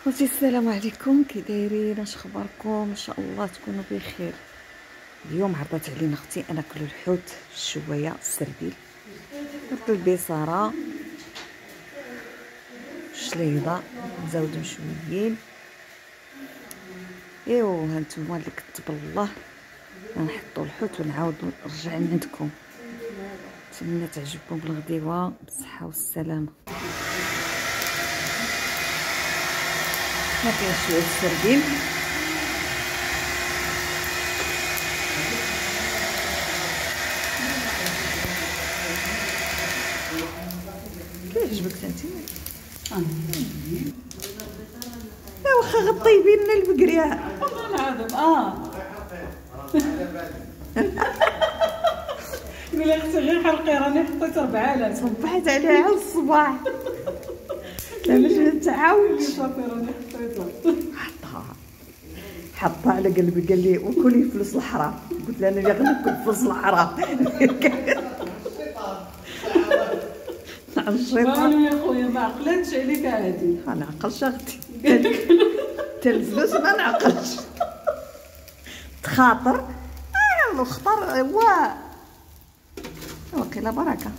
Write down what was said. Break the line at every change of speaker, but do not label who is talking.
خوتي السلام عليكم، كي دايرين؟ اش اخباركم؟ ان شاء الله تكونوا بخير. اليوم عرضت علينا اختي انا ناكلوا الحوت الشوايه السرديل، درت البصاره الشليضه نزود مشويين. ايوا هانتوما اللي كتب الله غنحطوا الحوت ونعاود نرجع لعندكم. نتمنى تعجبكم بالغديوه بالصحه والسلامه. ما فيها شويه السردين، كيعجبك انت؟ لا واخا غطيبي لنا البقريه
والله العظيم. قول لي اختي غير حلقي راني حطيت 4000
صبحت عليها على الصباح. لا باش نتعاود
صافي راني حطيتها.
حطها على قلبي، قال لي وكلي فلوس الحرام. قلت له انا اللي غناكل فلوس الحرام. نعم الشيطان.
يا خويا ما عقلتش عليك هادي.
انا عقلش اختي، تا الفلوس ما نعقلش. تخاطر يلا خطر. واقيلا بركه.